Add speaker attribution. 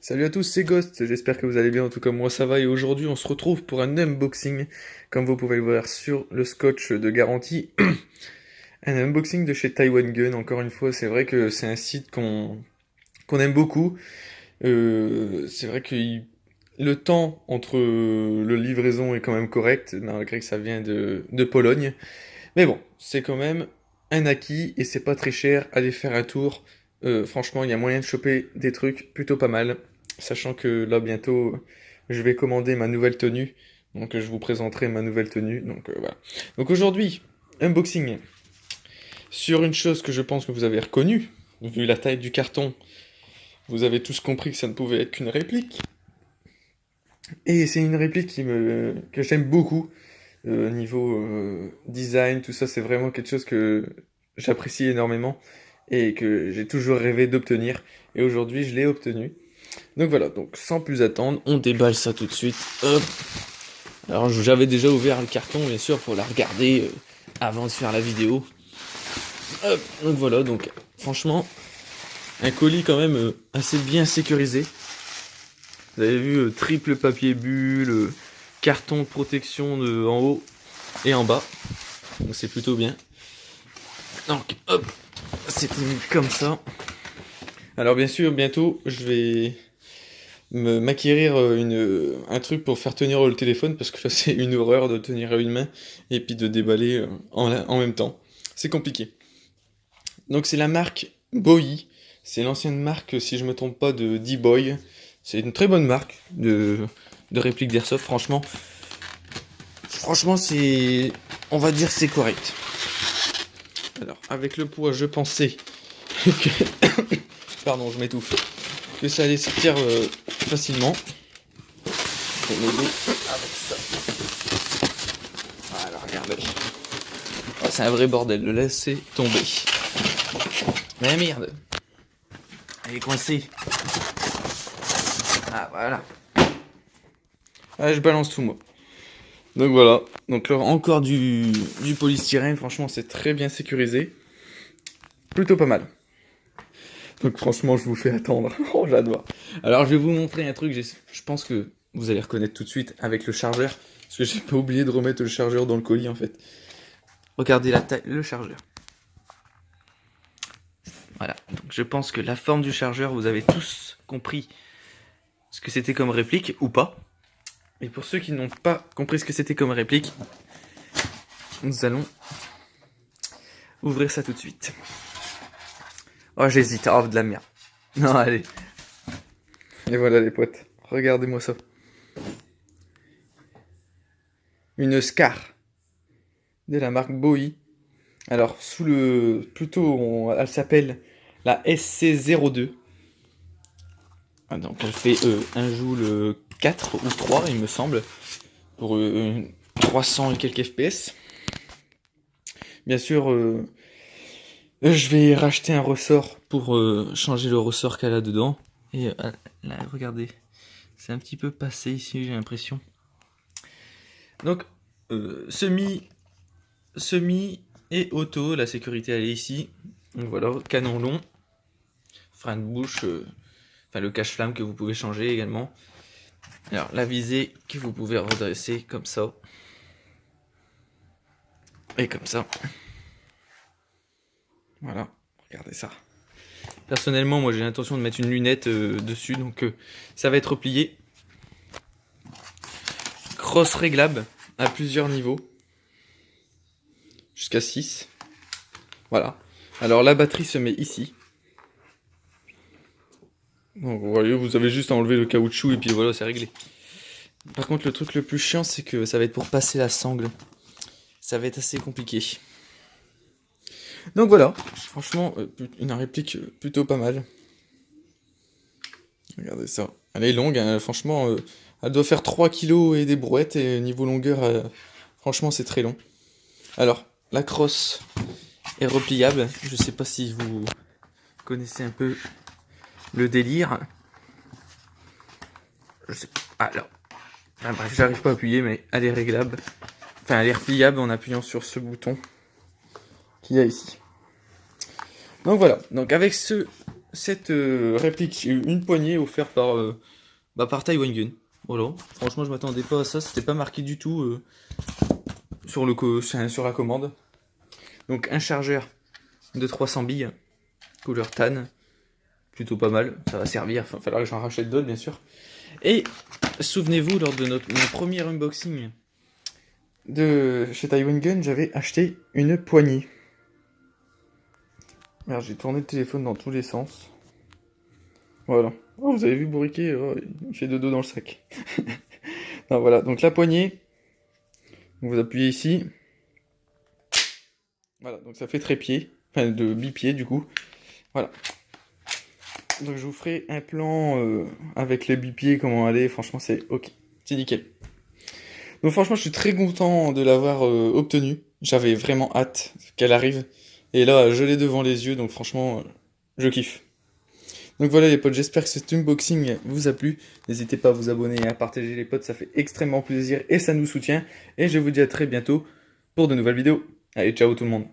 Speaker 1: Salut à tous, c'est Ghost, j'espère que vous allez bien, en tout cas moi ça va, et aujourd'hui on se retrouve pour un unboxing, comme vous pouvez le voir sur le scotch de garantie, un unboxing de chez Taiwan Gun. Encore une fois, c'est vrai que c'est un site qu'on aime beaucoup. C'est vrai que le temps entre le livraison est quand même correct, malgré que ça vient de Pologne, mais bon, c'est quand même un acquis, et c'est pas très cher. Allez faire un tour. Franchement, il y a moyen de choper des trucs plutôt pas mal. Sachant que là, bientôt, je vais commander ma nouvelle tenue. Donc, je vous présenterai ma nouvelle tenue. Donc, voilà. Donc, aujourd'hui, unboxing sur une chose que je pense que vous avez reconnue. Vu la taille du carton, vous avez tous compris que ça ne pouvait être qu'une réplique. Et c'est une réplique que j'aime beaucoup. Niveau design, tout ça, c'est vraiment quelque chose que j'apprécie énormément et que j'ai toujours rêvé d'obtenir. Et aujourd'hui, je l'ai obtenu. Donc voilà, donc sans plus attendre, on déballe ça tout de suite. Hop. Alors j'avais déjà ouvert le carton, bien sûr, pour la regarder avant de faire la vidéo. Hop. Donc voilà, donc franchement, un colis quand même assez bien sécurisé. Vous avez vu, triple papier bulle, carton de protection en haut et en bas. Donc c'est plutôt bien. Donc hop, c'était mis comme ça. Alors bien sûr, bientôt, je vais m'acquérir un truc pour faire tenir le téléphone, parce que là c'est une horreur de tenir à une main et puis de déballer en même temps. C'est compliqué. Donc c'est la marque Bowie. C'est l'ancienne marque, si je me trompe pas, de D-Boy. C'est une très bonne marque de réplique d'airsoft, franchement. Franchement, c'est... on va dire que c'est correct. Alors, avec le poids, je pensais que... Pardon, je m'étouffe. Que ça allait sortir facilement. Je vais m'aider avec ça. Voilà, regardez. Oh, c'est un vrai bordel, le laisser tomber. Mais merde. Elle est coincée. Ah, voilà. Ah, je balance tout, moi. Donc voilà. Donc là, encore du polystyrène. Franchement, c'est très bien sécurisé. Plutôt pas mal. Donc franchement, je vous fais attendre. Oh, j'adore. Alors, je vais vous montrer un truc. Je pense que vous allez reconnaître tout de suite avec le chargeur. Parce que j'ai pas oublié de remettre le chargeur dans le colis, en fait. Regardez la taille, le chargeur. Voilà. Donc je pense que la forme du chargeur, vous avez tous compris ce que c'était comme réplique, ou pas. Et pour ceux qui n'ont pas compris ce que c'était comme réplique, nous allons ouvrir ça tout de suite. Oh, j'hésite. Oh, de la merde. Non, allez. Et voilà les potes. Regardez-moi ça. Une Scar de la marque Bowie. Alors, elle s'appelle la SC02. Ah, donc, elle fait 1 joule 4 ou 3, il me semble. Pour 300 et quelques FPS. Bien sûr, je vais racheter un ressort pour changer le ressort qu'elle a dedans. Et là, regardez, c'est un petit peu passé ici, j'ai l'impression. Donc, semi et auto, la sécurité elle est ici. Donc voilà, canon long, frein de bouche, enfin le cache-flamme que vous pouvez changer également. Alors la visée que vous pouvez redresser comme ça. Et comme ça. Voilà, regardez ça. Personnellement, moi j'ai l'intention de mettre une lunette dessus, donc ça va être replié. Cross réglable à plusieurs niveaux. Jusqu'à 6. Voilà. Alors la batterie se met ici. Donc vous voyez, vous avez juste à enlever le caoutchouc et puis voilà, c'est réglé. Par contre, le truc le plus chiant, c'est que ça va être pour passer la sangle. Ça va être assez compliqué. Donc voilà, franchement, une réplique plutôt pas mal. Regardez ça. Elle est longue, hein, franchement, elle doit faire 3 kg et des brouettes, et niveau longueur, franchement, c'est très long. Alors, la crosse est repliable. Je sais pas si vous connaissez un peu le délire. Je sais pas. Alors, enfin, bref, j'arrive pas à appuyer, mais elle est réglable. Enfin, elle est repliable en appuyant sur ce bouton qu'il y a ici. Donc voilà. Donc avec cette réplique, j'ai eu une poignée offerte par Taiwan Gun. Voilà, franchement je m'attendais pas à ça, c'était pas marqué du tout sur la commande. Donc un chargeur de 300 billes, couleur tan, plutôt pas mal, ça va servir, il va falloir que j'en rachète d'autres bien sûr. Et souvenez-vous, lors de mon premier unboxing de chez Taiwan Gun, j'avais acheté une poignée. Merde, j'ai tourné le téléphone dans tous les sens. Voilà. Oh, vous avez vu Bourriquet, oh, il fait dodo dans le sac. Non, voilà, donc la poignée, vous appuyez ici. Voilà, donc ça fait trépied, enfin de bipied du coup. Voilà. Donc je vous ferai un plan avec les bipieds, comment aller, franchement c'est ok, c'est nickel. Donc franchement je suis très content de l'avoir obtenue. J'avais vraiment hâte qu'elle arrive. Et là je l'ai devant les yeux, donc franchement je kiffe. Donc voilà les potes, j'espère que cet unboxing vous a plu. N'hésitez pas à vous abonner et à partager les potes, ça fait extrêmement plaisir et ça nous soutient. Et je vous dis à très bientôt pour de nouvelles vidéos. Allez, ciao tout le monde.